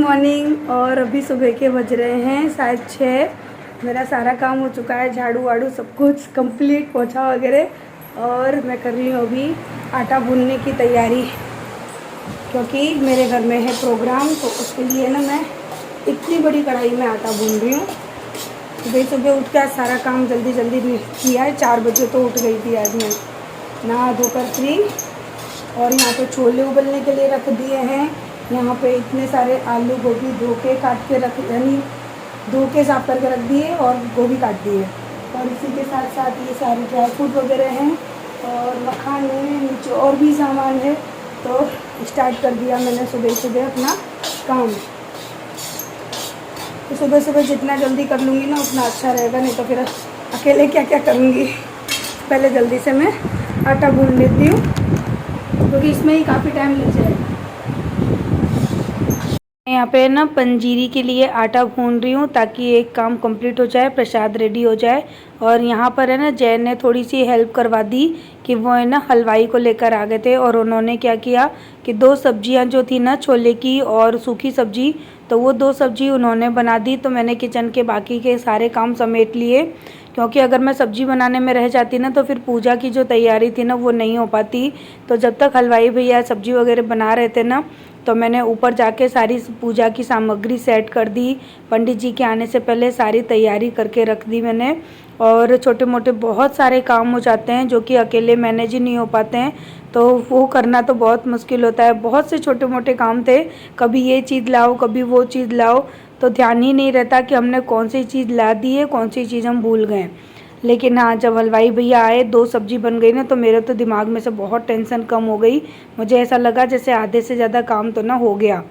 Morning. और अभी सुबह के बज रहे हैं शायद 6। मेरा सारा काम हो चुका है, झाड़ू वाड़ू सब कुछ कंप्लीट, पोछा वगैरह। और मैं कर रही हूँ अभी आटा भूनने की तैयारी, क्योंकि मेरे घर में है प्रोग्राम, तो उसके लिए ना मैं इतनी बड़ी कढ़ाई में आटा भून रही हूँ। सुबह सुबह उठ के सारा काम जल्दी जल्दी किया है। 4 बजे तो उठ गई थी आज मैं, नहा धोकर फ्री। और यहाँ पे छोले उबलने के लिए रख दिए हैं। यहाँ पे इतने सारे आलू गोभी धो के काट के रख, यानी धो के साफ करके रख दिए और गोभी काट दिए। और इसी के साथ साथ ये सारे ड्राई फ्रूट वगैरह हैं और मखान है, नीचे और भी सामान है। तो स्टार्ट कर दिया मैंने सुबह सुबह अपना काम। तो सुबह सुबह जितना जल्दी कर लूँगी ना उतना अच्छा रहेगा, नहीं तो फिर अकेले क्या क्या करूँगी। पहले जल्दी से मैं आटा भून लेती हूँ, क्योंकि इसमें ही काफ़ी टाइम लग जाएगा। यहाँ पे ना पंजीरी के लिए आटा भून रही हूँ ताकि एक काम कंप्लीट हो जाए, प्रसाद रेडी हो जाए। और यहाँ पर है ना जैन ने थोड़ी सी हेल्प करवा दी कि वो है ना हलवाई को लेकर आ गए थे। और उन्होंने क्या किया कि 2 सब्जियाँ जो थी ना, छोले की और सूखी सब्जी, तो वो 2 सब्जी उन्होंने बना दी। तो मैंने किचन के बाकी के सारे काम समेट लिए, क्योंकि अगर मैं सब्ज़ी बनाने में रह जाती ना तो फिर पूजा की जो तैयारी थी ना वो नहीं हो पाती। तो जब तक हलवाई भैया सब्ज़ी वगैरह बना रहे थे ना, तो मैंने ऊपर जाके सारी पूजा की सामग्री सेट कर दी। पंडित जी के आने से पहले सारी तैयारी करके रख दी मैंने। और छोटे मोटे बहुत सारे काम हो जाते हैं जो कि अकेले मैनेज ही नहीं हो पाते हैं, तो वो करना तो बहुत मुश्किल होता है। बहुत से छोटे मोटे काम थे, कभी ये चीज़ लाओ कभी वो चीज़ लाओ, तो ध्यान ही नहीं रहता कि हमने कौन सी चीज़ ला दी है, कौन सी चीज़ हम भूल गए। लेकिन हाँ, जब हलवाई भैया आए, 2 सब्जी बन गई ना, तो मेरे तो दिमाग में से बहुत टेंशन कम हो गई। मुझे ऐसा लगा जैसे आधे से ज़्यादा काम तो ना हो गया।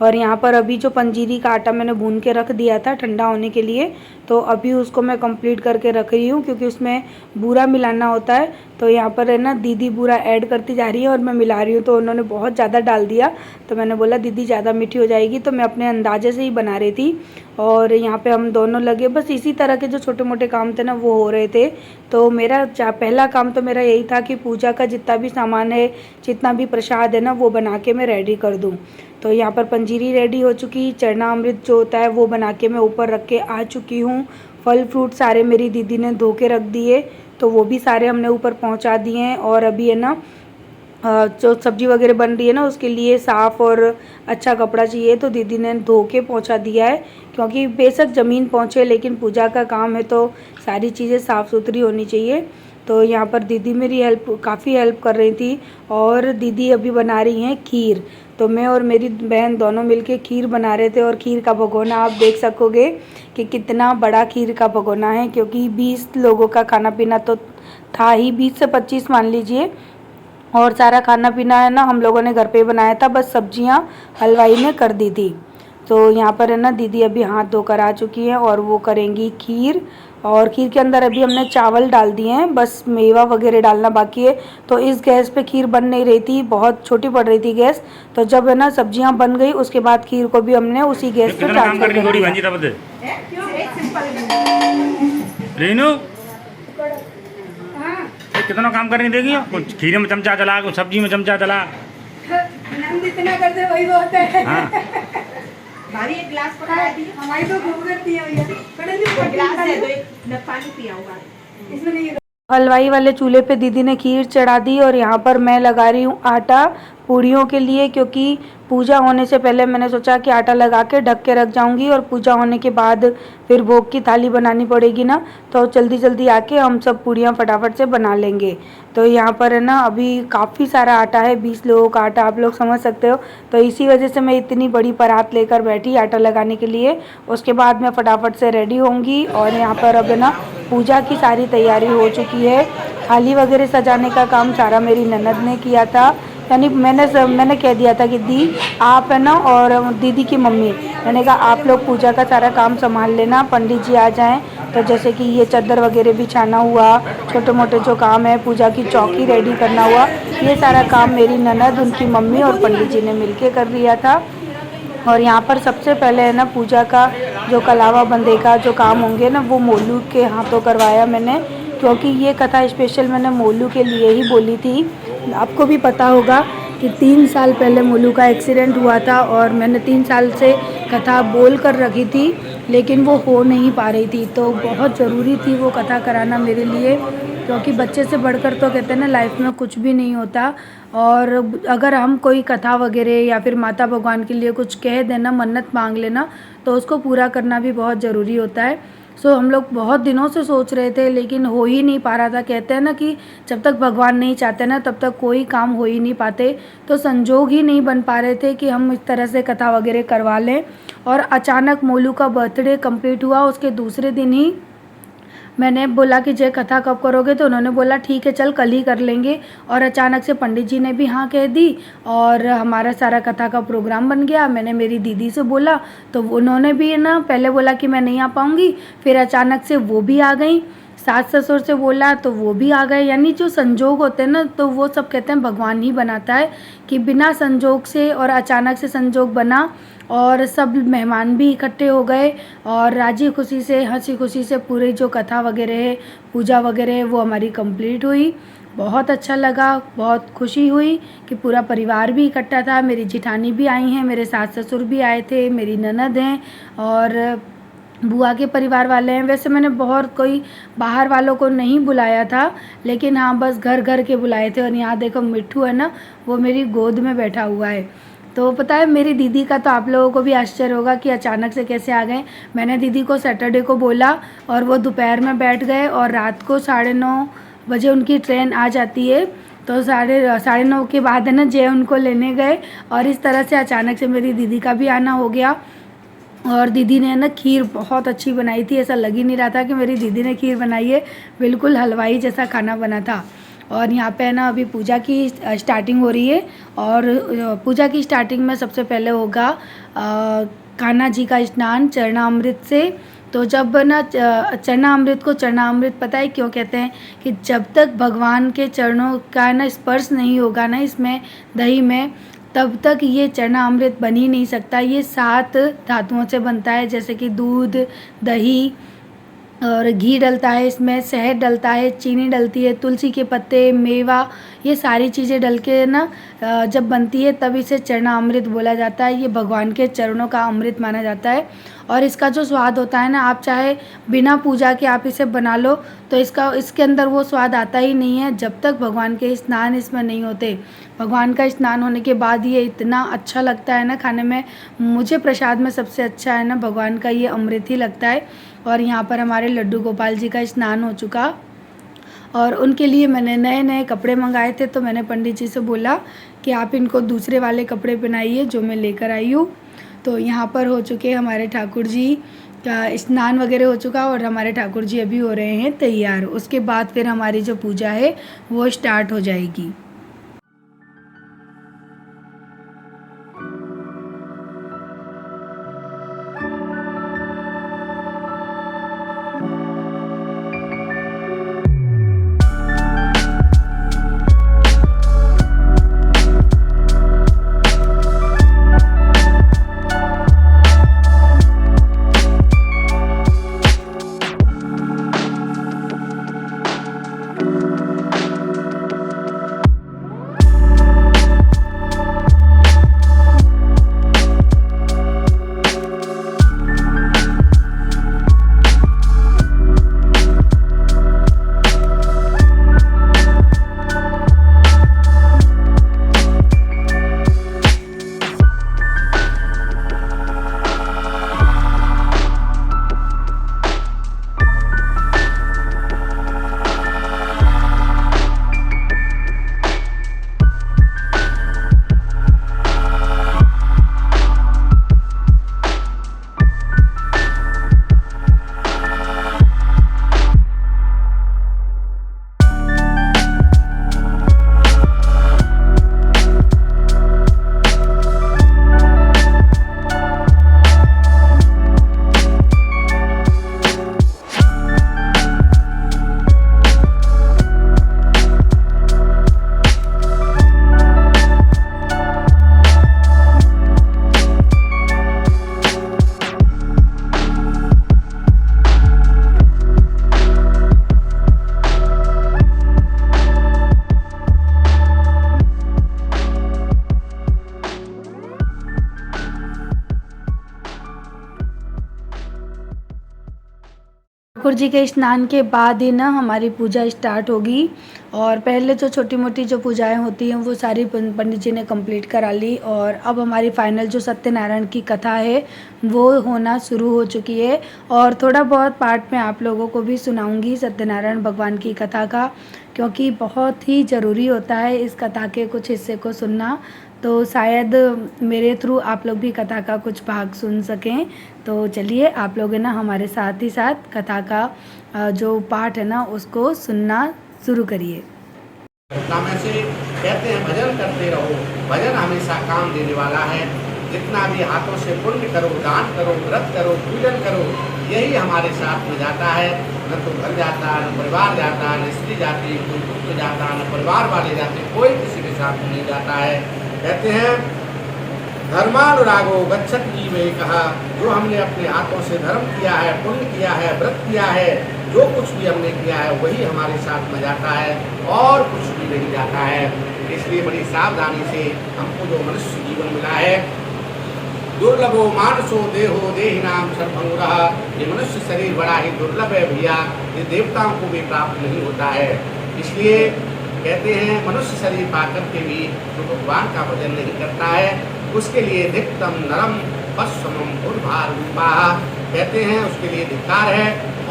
और यहाँ पर अभी जो पंजीरी का आटा मैंने भून के रख दिया था ठंडा होने के लिए, तो अभी उसको मैं कंप्लीट करके रख रही हूँ, क्योंकि उसमें बूरा मिलाना होता है। तो यहाँ पर है ना दीदी बूरा ऐड करती जा रही है और मैं मिला रही हूँ। तो उन्होंने बहुत ज़्यादा डाल दिया, तो मैंने बोला दीदी ज़्यादा मीठी हो जाएगी, तो मैं अपने अंदाजे से ही बना रही थी। और यहाँ पे हम दोनों लगे, बस इसी तरह के जो छोटे मोटे काम थे ना वो हो रहे थे। तो मेरा पहला काम तो मेरा यही था कि पूजा का जितना भी सामान है, जितना भी प्रसाद है ना, वो बना के मैं रेडी कर दूँ। तो यहाँ पर पंजीरी रेडी हो चुकी, चरना अमृत जो होता है वो बना के मैं ऊपर रख के आ चुकी हूँ। फल फ्रूट सारे मेरी दीदी ने धो के रख दिए, तो वो भी सारे हमने ऊपर पहुँचा दिए हैं। और अभी है ना जो सब्ज़ी वगैरह बन रही है ना, उसके लिए साफ़ और अच्छा कपड़ा चाहिए, तो दीदी ने धो के पहुँचा दिया है। क्योंकि बेशक ज़मीन पहुँचे, लेकिन पूजा का काम है तो सारी चीज़ें साफ़ सुथरी होनी चाहिए। तो यहाँ पर दीदी मेरी काफ़ी हेल्प कर रही थी। और दीदी अभी बना रही हैं खीर, तो मैं और मेरी बहन दोनों मिलके खीर बना रहे थे। और खीर का भगोना आप देख सकोगे कि कितना बड़ा खीर का भगोना है, क्योंकि 20 लोगों का खाना पीना तो था ही, 20 से 25 मान लीजिए। और सारा खाना पीना है ना हम लोगों ने घर पे बनाया था, बस सब्जियां हलवाई ने कर दी थी। तो यहाँ पर है ना दीदी अभी हाथ धोकर आ चुकी हैं और वो करेंगी खीर। और खीर के अंदर अभी हमने चावल डाल दिए हैं, बस मेवा वगैरह डालना बाकी है। तो इस गैस पे खीर बन नहीं रही थी, बहुत छोटी पड़ रही थी गैस। तो जब है ना सब्जियां बन गई, उसके बाद खीर को भी हमने उसी गैस पे ट्रांसफर कर दिया। कितना काम करने देगी, कुछ खीर में चमचा चला, कुछ सब्जी में चमचा चला, जितना करते वही बहुत है। हाँ। भारी एक गिलास पकड़ा दी, हमारी तो खूब करती है भैया। गिलास है तो एक पानी पियाऊंगा इसमें नहीं। हलवाई वाले चूल्हे पे दीदी ने खीर चढ़ा दी और यहाँ पर मैं लगा रही हूँ आटा पूड़ियों के लिए, क्योंकि पूजा होने से पहले मैंने सोचा कि आटा लगा के ढक के रख जाऊंगी और पूजा होने के बाद फिर भोग की थाली बनानी पड़ेगी ना, तो जल्दी जल्दी आके हम सब पूड़ियाँ फटाफट से बना लेंगे। तो यहाँ पर है ना अभी काफ़ी सारा आटा है, 20 लोगों का आटा, आप लोग समझ सकते हो। तो इसी वजह से मैं इतनी बड़ी परात लेकर बैठी आटा लगाने के लिए। उसके बाद मैं फटाफट से रेडी होंगी। और यहाँ पर अब है ना पूजा की सारी तैयारी हो चुकी है। थाली वगैरह सजाने का काम सारा मेरी ननद ने किया था, यानी मैंने कह दिया था कि दी आप है ना, और दीदी की मम्मी, मैंने कहा आप लोग पूजा का सारा काम संभाल लेना, पंडित जी आ जाएं। तो जैसे कि ये चादर वगैरह बिछाना हुआ, छोटे मोटे जो काम है, पूजा की चौकी रेडी करना हुआ, ये सारा काम मेरी ननद, उनकी मम्मी और पंडित जी ने मिलके कर दिया था। और यहाँ पर सबसे पहले है ना पूजा का जो कलावा बंदे का जो काम होंगे ना, वो मोलू के हाथों करवाया मैंने, क्योंकि ये कथा स्पेशल मैंने मोलू के लिए ही बोली थी। आपको भी पता होगा कि 3 साल पहले मोलू का एक्सीडेंट हुआ था और मैंने 3 साल से कथा बोल कर रखी थी, लेकिन वो हो नहीं पा रही थी। तो बहुत ज़रूरी थी वो कथा कराना मेरे लिए, क्योंकि बच्चे से बढ़कर तो कहते हैं ना लाइफ में कुछ भी नहीं होता। और अगर हम कोई कथा वगैरह या फिर माता भगवान के लिए कुछ कह देना, मन्नत मांग लेना, तो उसको पूरा करना भी बहुत ज़रूरी होता है। सो हम लोग बहुत दिनों से सोच रहे थे, लेकिन हो ही नहीं पा रहा था। कहते हैं ना कि जब तक भगवान नहीं चाहते ना तब तक कोई काम हो ही नहीं पाते। तो संजोग ही नहीं बन पा रहे थे कि हम इस तरह से कथा वगैरह करवा लें। और अचानक मोलू का बर्थडे कंप्लीट हुआ, उसके दूसरे दिन ही मैंने बोला कि जय कथा कब करोगे, तो उन्होंने बोला ठीक है चल कल ही कर लेंगे। और अचानक से पंडित जी ने भी हाँ कह दी और हमारा सारा कथा का प्रोग्राम बन गया। मैंने मेरी दीदी से बोला तो उन्होंने भी ना पहले बोला कि मैं नहीं आ पाऊँगी, फिर अचानक से वो भी आ गई। सास ससुर से बोला तो वो भी आ गए। यानी जो संजोग होते हैं ना, तो वो सब कहते हैं भगवान ही बनाता है, कि बिना संजोग से और अचानक से संजोग बना और सब मेहमान भी इकट्ठे हो गए और राजी खुशी से हंसी खुशी से पूरी जो कथा वगैरह है, पूजा वगैरह है, वो हमारी कंप्लीट हुई। बहुत अच्छा लगा, बहुत खुशी हुई कि पूरा परिवार भी इकट्ठा था। मेरी जिठानी भी आई हैं, मेरे सास ससुर भी आए थे, मेरी ननद हैं और बुआ के परिवार वाले हैं। वैसे मैंने बहुत कोई बाहर वालों को नहीं बुलाया था, लेकिन हाँ बस घर घर के बुलाए थे। और यहाँ देखो मिट्ठू है ना, वो मेरी गोद में बैठा हुआ है। तो पता है मेरी दीदी का तो आप लोगों को भी आश्चर्य होगा कि अचानक से कैसे आ गए। मैंने दीदी को सैटरडे को बोला और वो दोपहर में बैठ गए और रात को 9:30 बजे उनकी ट्रेन आ जाती है। तो 9:30 के बाद है ना जय उनको लेने गए और इस तरह से अचानक से मेरी दीदी का भी आना हो गया। और दीदी ने ना खीर बहुत अच्छी बनाई थी, ऐसा लग ही नहीं रहा था कि मेरी दीदी ने खीर बनाई है, बिल्कुल हलवाई जैसा खाना बना था। और यहाँ पे ना अभी पूजा की स्टार्टिंग हो रही है और पूजा की स्टार्टिंग में सबसे पहले होगा कान्हा जी का स्नान चरणामृत से। तो जब ना चरणामृत को चरणामृत पता है क्यों कहते हैं, कि जब तक भगवान के चरणों का ना स्पर्श नहीं होगा ना इसमें दही में, तब तक ये चरणामृत बन ही नहीं सकता। ये 7 धातुओं से बनता है, जैसे कि दूध, दही और घी डलता है, इसमें शहद डलता है, चीनी डलती है, तुलसी के पत्ते, मेवा, ये सारी चीज़ें डल के ना जब बनती है तब इसे चरणामृत बोला जाता है। ये भगवान के चरणों का अमृत माना जाता है। और इसका जो स्वाद होता है ना, आप चाहे बिना पूजा के आप इसे बना लो तो इसके अंदर वो स्वाद आता ही नहीं है जब तक भगवान के स्नान इसमें नहीं होते। भगवान का स्नान होने के बाद ये इतना अच्छा लगता है ना खाने में। मुझे प्रसाद में सबसे अच्छा है ना भगवान का ये अमृत ही लगता है। और यहाँ पर हमारे लड्डू गोपाल जी का स्नान हो चुका और उनके लिए मैंने नए नए कपड़े मंगाए थे। तो मैंने पंडित जी से बोला कि आप इनको दूसरे वाले कपड़े पहनाइए जो मैं लेकर आई हूँ। तो यहाँ पर हो चुके हमारे ठाकुर जी का स्नान वगैरह हो चुका और हमारे ठाकुर जी अभी हो रहे हैं तैयार। उसके बाद फिर हमारी जो पूजा है वो स्टार्ट हो जाएगी। ठाकुर जी के स्नान के बाद ही ना हमारी पूजा स्टार्ट होगी। और पहले जो छोटी मोटी जो पूजाएं होती हैं वो सारी पंडित जी ने कंप्लीट करा ली। और अब हमारी फाइनल जो सत्यनारायण की कथा है वो होना शुरू हो चुकी है। और थोड़ा बहुत पार्ट में आप लोगों को भी सुनाऊंगी सत्यनारायण भगवान की कथा का, क्योंकि बहुत ही ज़रूरी होता है इस कथा के कुछ हिस्से को सुनना। तो शायद मेरे थ्रू आप लोग भी कथा का कुछ भाग सुन सकें। तो चलिए आप लोग है ना हमारे साथ ही साथ कथा का जो पाठ है ना उसको सुनना शुरू करिए। में से कहते हैं भजन करते रहो, भजन हमेशा काम देने वाला है। जितना भी हाथों से पुण्य करो, दान करो, व्रत करो, पूजन करो, यही हमारे साथ में जाता है। न तो घर जाता, न परिवार जाता, न स्त्री जाती, कोई पुत्र जाता, न परिवार वाले जाते, कोई किसी के साथ नहीं जाता है। कहते हैं धर्मानुरागो गच्छति में कहा, जो हमने अपने हाथों से धर्म किया है, पुण्य किया है, व्रत किया है, जो कुछ भी हमने किया है वही हमारे साथ में जाता है और कुछ भी नहीं जाता है। इसलिए बड़ी सावधानी से हमको जो मनुष्य जीवन मिला है, दुर्लभो मानसो देहो देहि नाम सर्वंगुरः, ये मनुष्य शरीर बड़ा ही दुर्लभ है भैया, ये देवताओं को भी प्राप्त नहीं होता है। इसलिए कहते हैं मनुष्य शरीर पाकर के भी जो भगवान का भजन नहीं करता है उसके लिए धिक्तम नरम पश्वमम उर्भार रूपा, कहते हैं उसके लिए धिक्कार है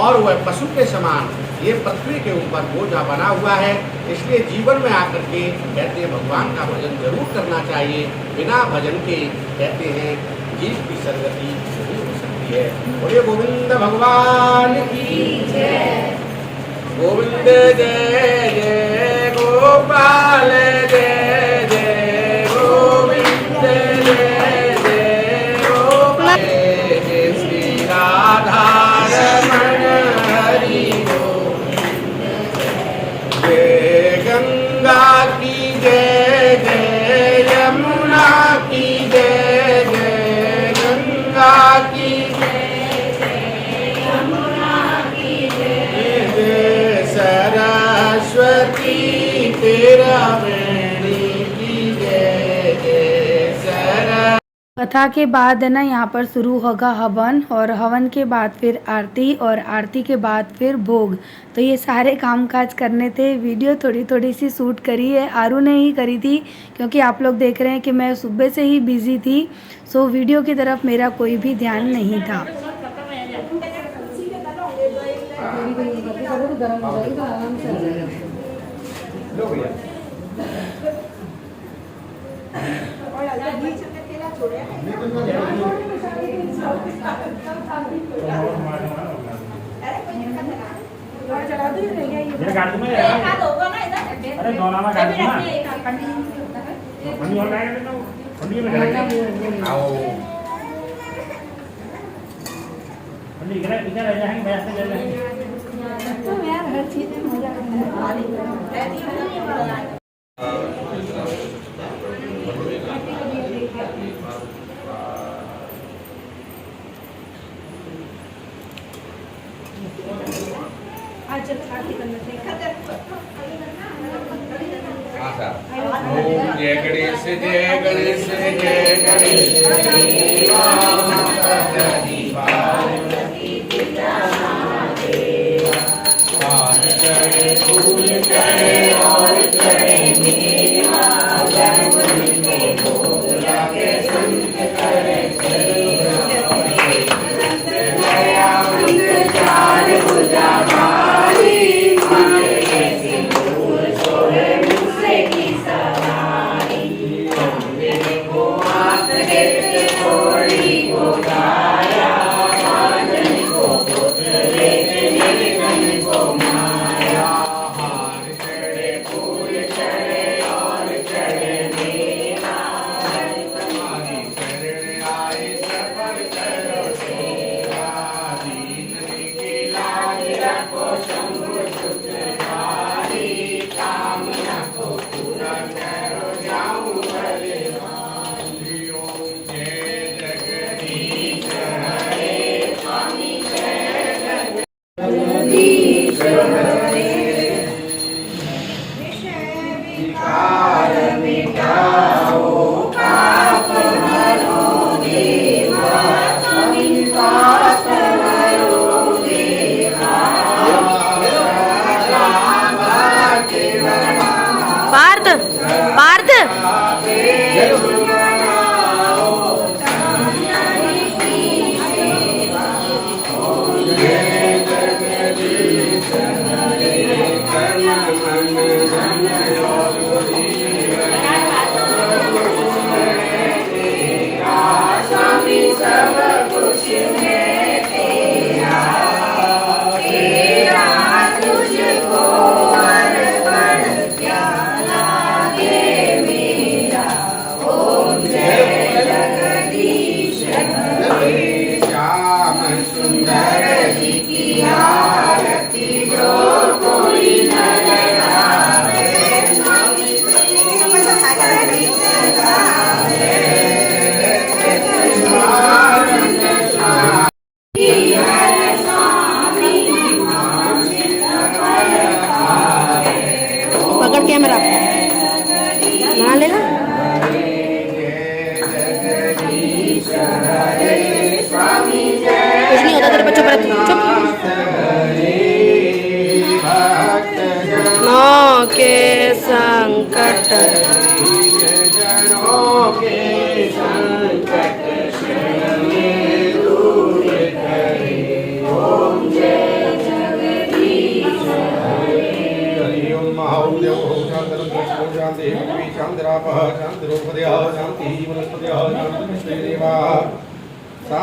और वह पशु के समान ये पृथ्वी के ऊपर बोझा बना हुआ है। इसलिए जीवन में आकर के कहते हैं भगवान का भजन जरूर करना चाहिए। बिना भजन के कहते हैं जीव की सदगति नहीं हो सकती है। बोलिए गोविंद भगवान की जय, गोविंद जय जय गोपाल जय जय गोविंद जय जय गोपाल जय श्री राधा रमण हरि गोविंद जय गंगा की जय जय यमुना की जय जय गंगा की सरस्वती तेरा वेणी की जय जय सर। कथा के बाद है ना यहाँ पर शुरू होगा हवन, और हवन के बाद फिर आरती, और आरती के बाद फिर भोग। तो ये सारे कामकाज करने थे। वीडियो थोड़ी थोड़ी सी शूट करी है, आरू ने ही करी थी, क्योंकि आप लोग देख रहे हैं कि मैं सुबह से ही बिजी थी। सो वीडियो की तरफ मेरा कोई भी ध्यान नहीं था। जय गणेश जय गणेश जय गणेश पार्थ पकड़ कैमरा ना लेगा कुछ नहीं होता तेरे बच्चों पर चुप नो के संकट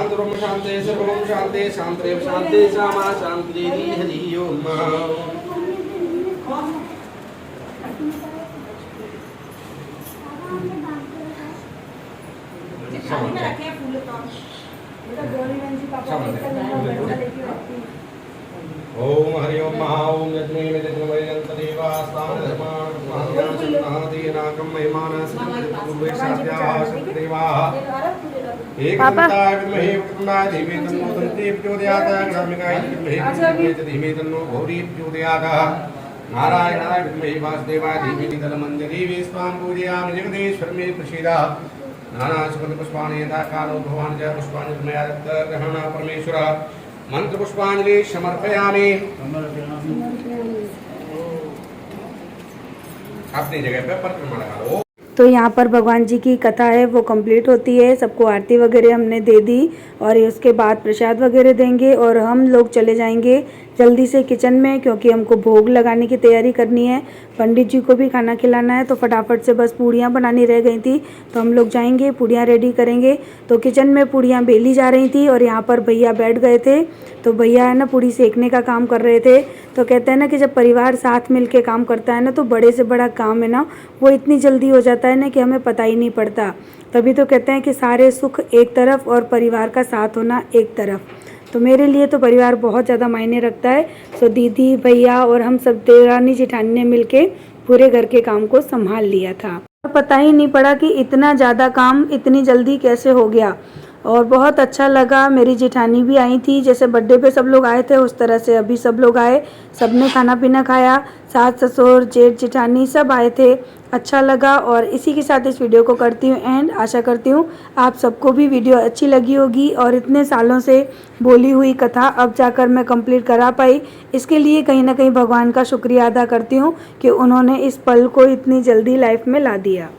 शांति शांति सर्वं शांति शांति शांति सामा शांति हरि ओम। थाली में रखे हैं फूल तो ओम हरि ओम महा ओम यज्ञ में देवा स्थान धर्मादीनाकम महिमान पूर्वे साध्या सत्यदेवा एक संताय विद्महे वक्रतुंडाय धीमहि तन्नो दन्ति प्रचोदयात् ग्रामिकाय विद्महे धीमहि तन्नो गौरी प्रचोदयात् नारायणाय विद्महे वासुदेवाय धीमहि तन्मञ्जरी विश्वां पूजयामि जगदीश्वर मे प्रसीदा नाना सुगंध पुष्पाणि यथा कालो भगवान् च पुष्पाणि मया दत्त ग्रहण परमेश्वर मंत्र पुष्पांजलि समर्पयामि। अपनी जगह पे परिक्रमा करो। तो यहाँ पर भगवान जी की कथा है वो कंप्लीट होती है, सबको आरती वगैरह हमने दे दी और उसके बाद प्रसाद वगैरह देंगे और हम लोग चले जाएंगे जल्दी से किचन में क्योंकि हमको भोग लगाने की तैयारी करनी है, पंडित जी को भी खाना खिलाना है। तो फटाफट से बस पूड़ियाँ बनानी रह गई थी तो हम लोग जाएंगे पूड़ियाँ रेडी करेंगे। तो किचन में पूड़ियाँ बेली जा रही थी और यहाँ पर भैया बैठ गए थे, तो भैया है ना पूड़ी सेकने का काम कर रहे थे। तो कहते हैं ना कि जब परिवार साथ मिल के काम करता है ना तो बड़े से बड़ा काम है ना वो इतनी जल्दी हो जाता है ना कि हमें पता ही नहीं पड़ता। तभी तो कहते हैं कि सारे सुख एक तरफ और परिवार का साथ होना एक तरफ। तो मेरे लिए तो परिवार बहुत ज़्यादा मायने रखता है। सो दीदी भैया और हम सब देवरानी जेठानी ने मिलके पूरे घर के काम को संभाल लिया था और पता ही नहीं पड़ा कि इतना ज़्यादा काम इतनी जल्दी कैसे हो गया। और बहुत अच्छा लगा, मेरी जेठानी भी आई थी, जैसे बर्थडे पे सब लोग आए थे उस तरह से अभी सब लोग आए, सबने खाना पीना खाया, सास ससुर जेठ जेठानी सब आए थे, अच्छा लगा। और इसी के साथ इस वीडियो को करती हूँ एंड आशा करती हूँ आप सबको भी वीडियो अच्छी लगी होगी और इतने सालों से बोली हुई कथा अब जाकर मैं कंप्लीट करा पाई, इसके लिए कहीं ना कहीं भगवान का शुक्रिया अदा करती हूँ कि उन्होंने इस पल को इतनी जल्दी लाइफ में ला दिया।